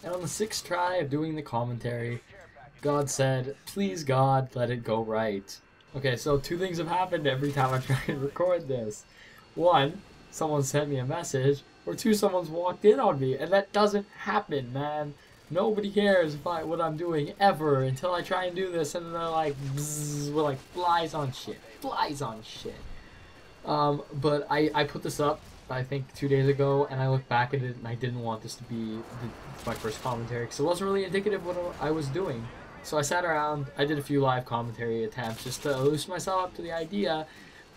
And on the 6th try of doing the commentary, God said, please God, let it go right. Okay, so two things have happened every time I try and record this. One, someone sent me a message, or two, someone's walked in on me, and that doesn't happen, man. Nobody cares about what I'm doing ever until I try and do this, and then they're like, bzzz, we're like flies on shit. Flies on shit. But I put this up, I think, 2 days ago, and I looked back at it, and I didn't want this to be my first commentary, because it wasn't really indicative of what I was doing. So I sat around, I did a few live commentary attempts just to loosen myself up to the idea,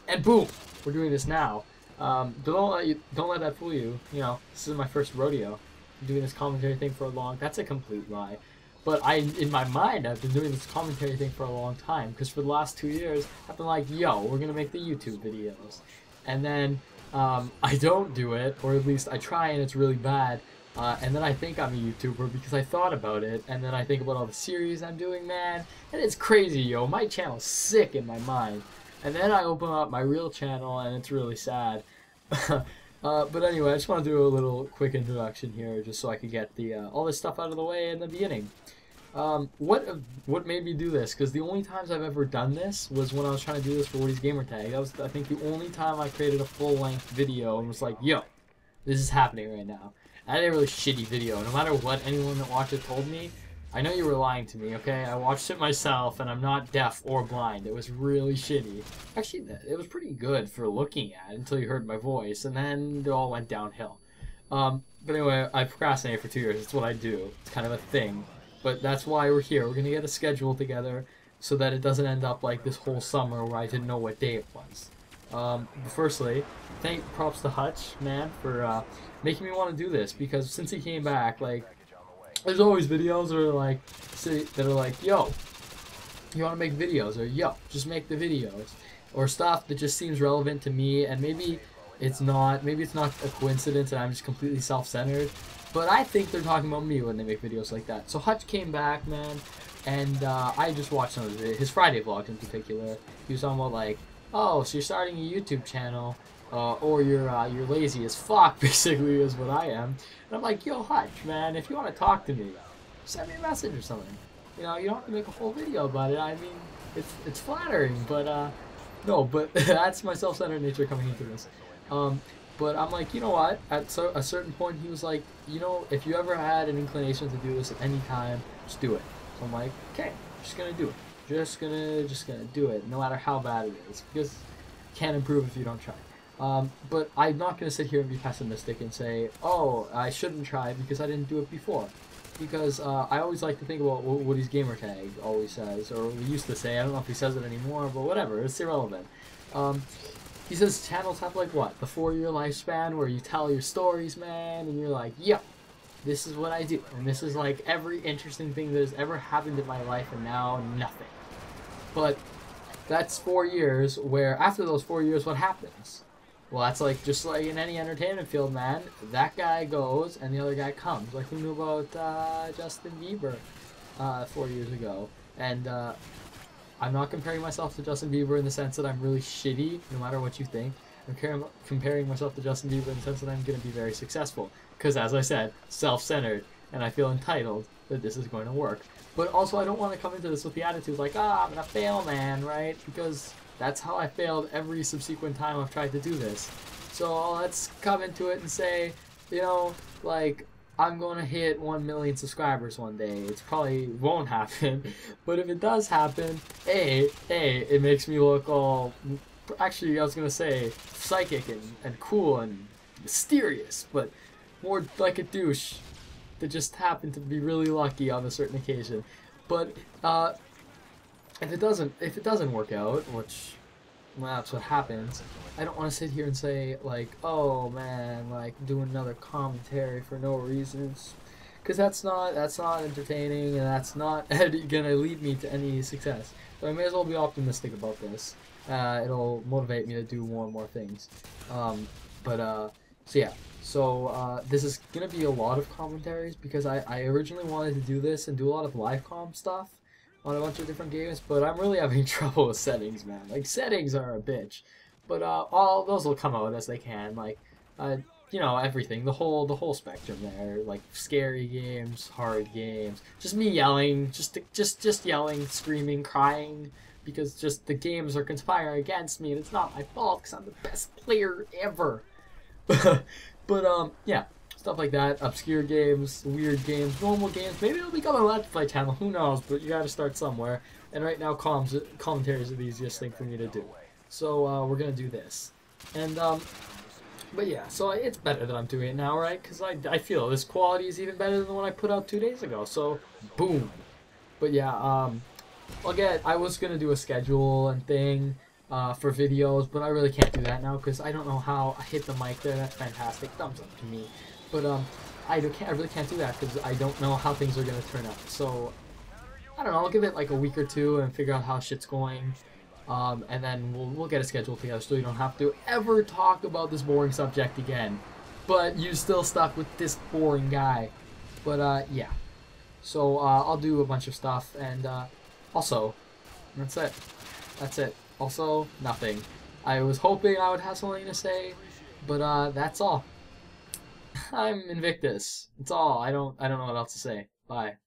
and boom, we're doing this now. Don't let that fool you. You know, this is my first rodeo. I'm doing this commentary thing for a long. That's a complete lie. But in my mind, I've been doing this commentary thing for a long time. Because for the last 2 years, I've been like, yo, we're gonna make the YouTube videos, and then I don't do it, or at least I try and it's really bad. And then I think I'm a YouTuber because I thought about it, and then I think about all the series I'm doing, man, and it's crazy, yo. My channel's sick in my mind. And then I open up my real channel, and it's really sad. But anyway, I just want to do a little quick introduction here, just so I could get the all this stuff out of the way in the beginning. What made me do this? Because the only times I've ever done this was when I was trying to do this for Woody's Gamertag. That was, I think, the only time I created a full-length video and was like, yo, this is happening right now. I had a really shitty video. No matter what anyone that watched it told me, I know you were lying to me, okay? I watched it myself, and I'm not deaf or blind. It was really shitty. Actually, it was pretty good for looking at until you heard my voice, and then it all went downhill. But anyway, I procrastinated for 2 years. It's what I do. It's kind of a thing. But that's why we're here. We're going to get a schedule together so that it doesn't end up like this whole summer where I didn't know what day it was. Firstly, props to Hutch, man, for making me want to do this, because since he came back, like, there's always videos that are like, yo, you want to make videos, or yo, just make the videos, or stuff that just seems relevant to me, and maybe it's not a coincidence and I'm just completely self-centered, but I think they're talking about me when they make videos like that. So Hutch came back, man, and I just watched some of his Friday vlogs in particular. He was talking about like, oh, so you're starting a YouTube channel, or you're lazy as fuck, basically, is what I am. And I'm like, yo, Hutch, man, if you want to talk to me, send me a message or something. You know, you don't have to make a whole video about it. I mean, it's flattering, but no, but that's my self-centered nature coming into this. But I'm like, you know what? At a certain point, he was like, you know, if you ever had an inclination to do this at any time, just do it. So I'm like, okay, just gonna do it. Just gonna do it, no matter how bad it is, because you can't improve if you don't try. But I'm not gonna sit here and be pessimistic and say, oh, I shouldn't try because I didn't do it before. Because I always like to think about what Woody's Gamertag always says, or he used to say. I don't know if he says it anymore, but whatever, it's irrelevant. He says channels have like what, the 4-year lifespan where you tell your stories, man, and you're like, yo, this is what I do, and this is like every interesting thing that has ever happened in my life, and now nothing. But that's 4 years, where after those 4 years, what happens? Well, that's like just like in any entertainment field, man. That guy goes and the other guy comes. Like, who knew about Justin Bieber 4 years ago? And I'm not comparing myself to Justin Bieber in the sense that I'm really shitty, no matter what you think. I'm comparing myself to Justin Bieber in the sense that I'm going to be very successful. Because, as I said, self-centered, and I feel entitled that this is going to work. But also, I don't want to come into this with the attitude like, I'm going to fail, man, right? Because that's how I failed every subsequent time I've tried to do this. So let's come into it and say, you know, like, I'm going to hit 1 million subscribers one day. It probably won't happen. But if it does happen, it makes me look all... Actually, I was going to say psychic and cool and mysterious, but more like a douche that just happened to be really lucky on a certain occasion. But if it doesn't work out, which, well, that's what happens, I don't want to sit here and say like, oh man, like doing another commentary for no reasons, because that's not entertaining, and that's not gonna lead me to any success. So I may as well be optimistic about this. It'll motivate me to do more and more things. So yeah. So this is gonna be a lot of commentaries, because I originally wanted to do this and do a lot of live com stuff on a bunch of different games, but I'm really having trouble with settings, man. Like, settings are a bitch. But all those will come out as they can. Like, you know, everything, the whole spectrum there, like scary games, hard games, just me yelling, just yelling, screaming, crying, because just the games are conspiring against me, and it's not my fault because I'm the best player ever. But yeah, stuff like that, obscure games, weird games, normal games. Maybe it'll become a Let's Play channel. Who knows? But you got to start somewhere. And right now, commentaries are the easiest thing for me to do. So we're gonna do this, and but yeah, so it's better that I'm doing it now, right? Because I feel this quality is even better than the one I put out 2 days ago. So boom. But yeah, I was gonna do a schedule and thing for videos, but I really can't do that now because I don't know how I hit the mic there. That's fantastic. Thumbs up to me. But I really can't do that because I don't know how things are gonna turn out. So I don't know. I'll give it like a week or two and figure out how shit's going. And then we'll get a schedule together so you don't have to ever talk about this boring subject again. But you're still stuck with this boring guy. But yeah. So I'll do a bunch of stuff, and also, that's it. That's it. Also, nothing. I was hoping I would have something to say, but that's all. I'm Invictus. That's all. I don't know what else to say. Bye.